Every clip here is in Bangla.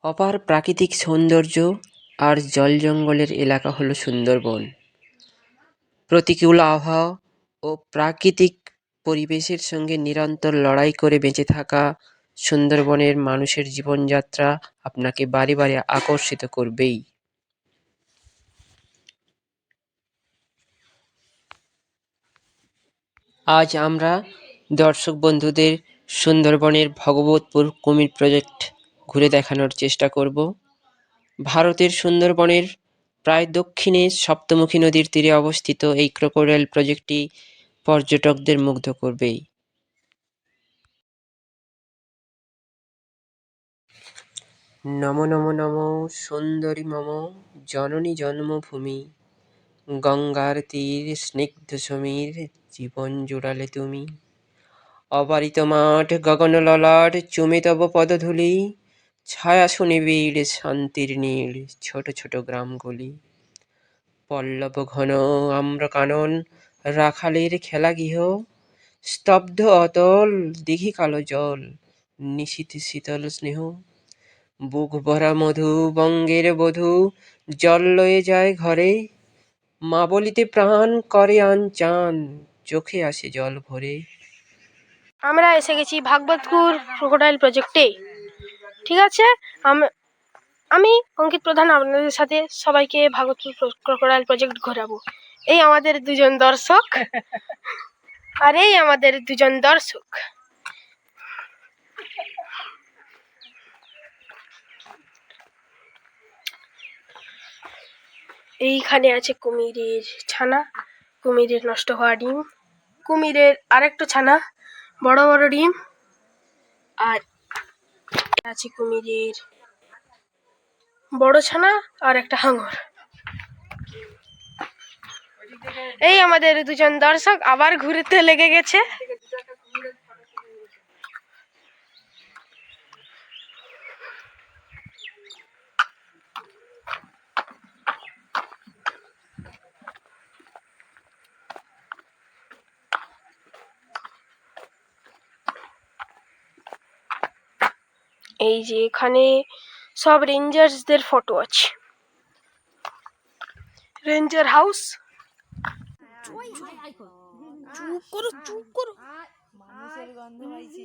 অপার প্রাকৃতিক সৌন্দর্য আর জল জঙ্গলের এলাকা হলো সুন্দরবন। প্রতিকূল আবহাওয়া ও প্রাকৃতিক পরিবেশের সঙ্গে নিরন্তর লড়াই করে বেঁচে থাকা সুন্দরবনের মানুষের জীবনযাত্রা আপনাকে বারে বারে আকর্ষিত করবেই। আজ আমরা দর্শক বন্ধুদের সুন্দরবনের ভগবতপুর কুমির প্রজেক্ট ঘুরে দেখানোর চেষ্টা করব। ভারতের সুন্দরবনের প্রায় দক্ষিণে সপ্তমুখী নদীর তীরে অবস্থিত এই ক্রোকোডাইল প্রজেক্টটি পর্যটকদের মুগ্ধ করবেই। নমো নমো নমো সুন্দরী মম জননী জন্মভূমি, গঙ্গার তীর স্নিগ্ধ সমীর জীবন জুড়ালে তুমি। অবারিত মাঠ গগন ললাট চুমে তব পদধূলি, ছায়া সুনিবিড় শান্তির নীড় ছোট ছোট গ্রামগুলি। পল্লব ঘন আম্র কানন রাখালের খেলা গৃহ, স্তব্ধ অতল দিঘি কালো জল নিশীথ শীতল স্নেহ। বুক ভরা মধু বঙ্গের বধূ জল লয়ে যায় ঘরে, মা বলিতে প্রাণ করে আনচান চোখে আসে জল ভরে। আমরা এসে গেছি ভাগবতপুর ক্রোকোডাইল প্রজেক্টে। ঠিক আছে, আমি অঙ্কিত প্রধান আপনাদের সাথে সবাইকে ভাগবতপুর ক্রোকোডাইল প্রজেক্ট ঘোরাবো। এই আমাদের দুজন দর্শক আর এই আমাদের দুজন দর্শক। এইখানে আছে কুমিরের ছানা, কুমিরের নষ্ট হওয়া ডিম, কুমিরের আরেকটা ছানা বড় বড় ডিম, আর আছে কুমিরের বড় ছানা আর একটা হাঙর। এই আমাদের দুজন দর্শক আবার ঘুরতে লেগে গেছে। এই যে এখানে সব রেঞ্জার্সদের ফটো আছে। Ranger house. চুপ করো চুপ করো, মানুষের গন্ধ পাইছি।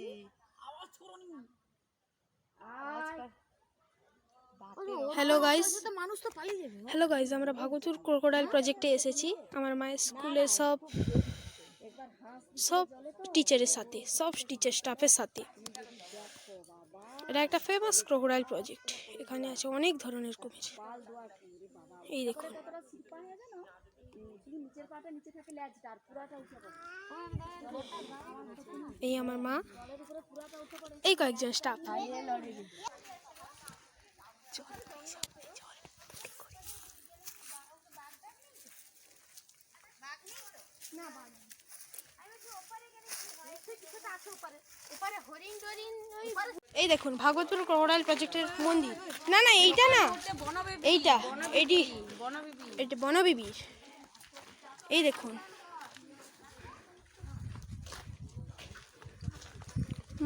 হ্যালো গাইস, আমরা ভাগবতপুর ক্রোকোডাইল প্রজেক্টে এসেছি আমার মায়ের স্কুলের সব টিচারের সাথে, সব টিচার স্টাফের সাথে। এটা একটা ফেমাস ক্রোকোডাইল প্রজেক্ট। এখানে আছে অনেক ধরনের কুমির। এই দেখুন, এই আমার মা, এই কয়েকজন স্টাফ। এই দেখুন ভাগবতপুর ক্রোকোডাইল প্রজেক্টের মন্দির। না না এইটা না, এইটা এটা বনবিবির। এই দেখুন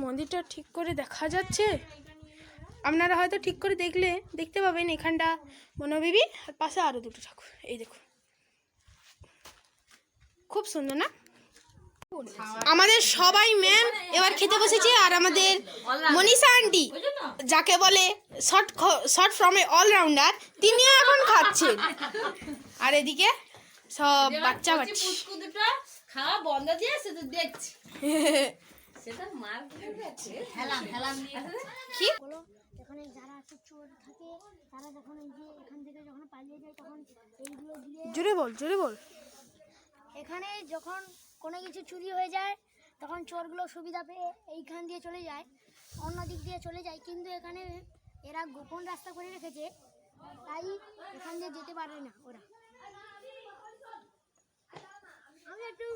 মন্দিরটা ঠিক করে দেখা যাচ্ছে, আপনারা হয়তো ঠিক করে দেখতে পাবেন। এখানটা বনবিবি আর পাশে আরো দুটো ঠাকুর। এই দেখুন খুব সুন্দর না? আমাদের সবাই ম্যাম এবার খেতে বসেছে, আর আমাদের মনীষা আন্টি, যাকে বলে শর্ট ফর্মে অলরাউন্ডার, তিনিও এখন খাচ্ছেন। আর এদিকে সব বাচ্চা বাচ্চা খাওয়া বন্ধ দিয়েছে তো দেখছি। সেটা মার হেলাম হেলাম নিয়ে কি এখানে যারা আছে চোর থাকে, তারা যখন এই যে এখান থেকে যখন পালিয়ে যায় তখন এইগুলো দিয়ে জোরে বল। এখানে যখন কোনো কিছু চুরি হয়ে যায় তখন চোরগুলো সুবিধা পেয়ে এইখান দিয়ে চলে যায়, অন্য দিক দিয়ে চলে যায়, কিন্তু এখানে এরা গোপন রাস্তা করে রেখেছে, তাই এখান দিয়ে যেতে পারে না ওরা। আমি একটু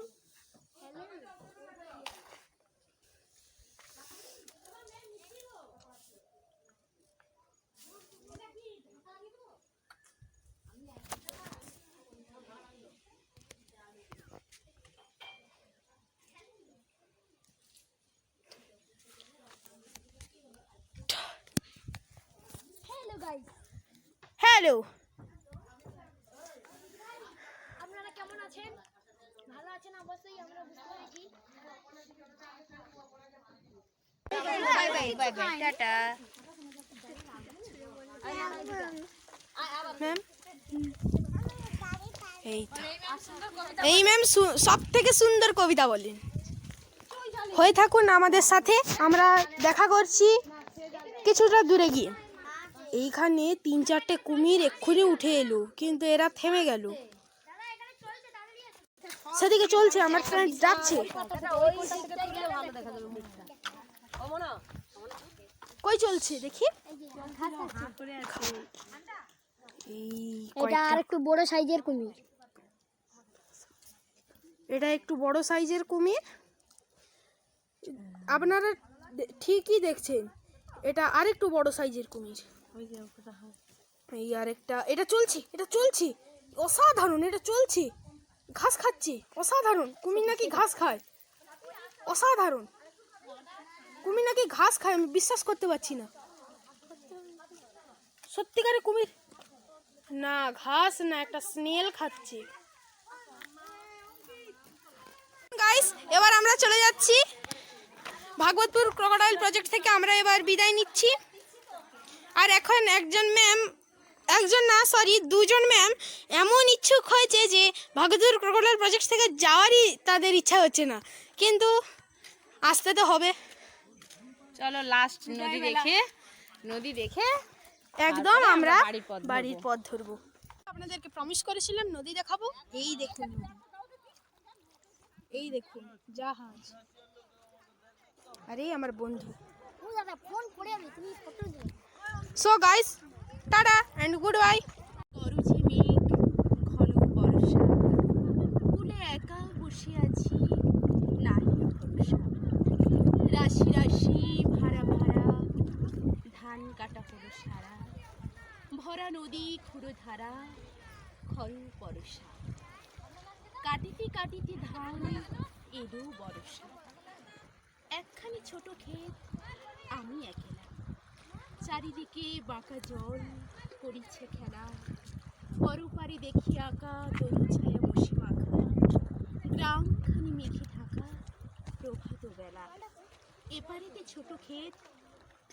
হ্যালো, আপনারা কেমন আছেন? ভালো আছেন অবশ্যই, আমরা বুঝতে পেরেছি। ম্যাম এই ম্যাম সব থেকে সুন্দর কবিতা বলেন। হয়ে থাকুন আমাদের সাথে, আমরা দেখা করছি কিছুটা দূরে গিয়ে। এইখানে 3-4টে কুমির এক্ষুনি উঠে এলো, কিন্তু এরা থেমে গেল। সেদিকে চলছে, আমার ফ্রেন্ড যাচ্ছে। কই চলছে দেখি। এটা আর একটু বড় সাইজের কুমির। এটা একটু বড় সাইজের কুমির, আপনারা ঠিকই দেখছেন, এটা আরেকটু বড় সাইজের কুমির। এই আরেকটা, এটা চলছে, এটা চলছে, অসাধারণ, এটা চলছে, ঘাস খাচ্ছে, অসাধারণ। কুমির নাকি ঘাস খায়, অসাধারণ। কুমির নাকি ঘাস খায়, আমি বিশ্বাস করতে পারছি না। সত্যিকারে কুমির না, ঘাস না, একটা স্নেল খাচ্ছে। গাইস, এবার আমরা চলে যাচ্ছি ভাগবতপুর ক্রোকোডাইল প্রজেক্ট থেকে। আমরা এবার বিদায় নিচ্ছি। আর এখন দুজন ম্যাম এমন ইচ্ছুক হয়েছে যে ভাগবতপুর ক্রোকোডাইল প্রজেক্ট থেকে যাওয়ারই তাদের ইচ্ছা হচ্ছে না, কিন্তু আসতে তো হবে। চলো লাস্ট নদী দেখে একদম আমরা বাড়ির পথ বাড়ির পথ ধরবো। ধরবো। আপনাদেরকে প্রমিস করেছিলাম নদী দেখাবো। এই দেখুন নদী, এই দেখুন জাহাজ। আরে আমার বন্ধু। ও দাদা ফোন করে আমি, তুমি ফটো দিও। So guys, tata and goodbye. করুচি মেঘ, ঘন বর্ষা, কুলে একা বসে আছি, নাহি ভরসা। রাশি রাশি ভাড়া ভাড়া, ধান কাটা হলো সারা, ভরা নদী খুঁড়ো ধারা, খল বরষা। কাটিতে কাটিতে ধান এলো বরষা, একখানি ছোট ক্ষেত আমি একেলা, চারিদিকে বাঁকা জল করিছে খেলা, পরপারে দেখি আঁকা তরু ছায়া বসে মাখা, গ্রামখানি মেঘে ঢাকা প্রভাত বেলা, এপারেতে ছোট ক্ষেত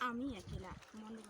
আমি একেলা। মনে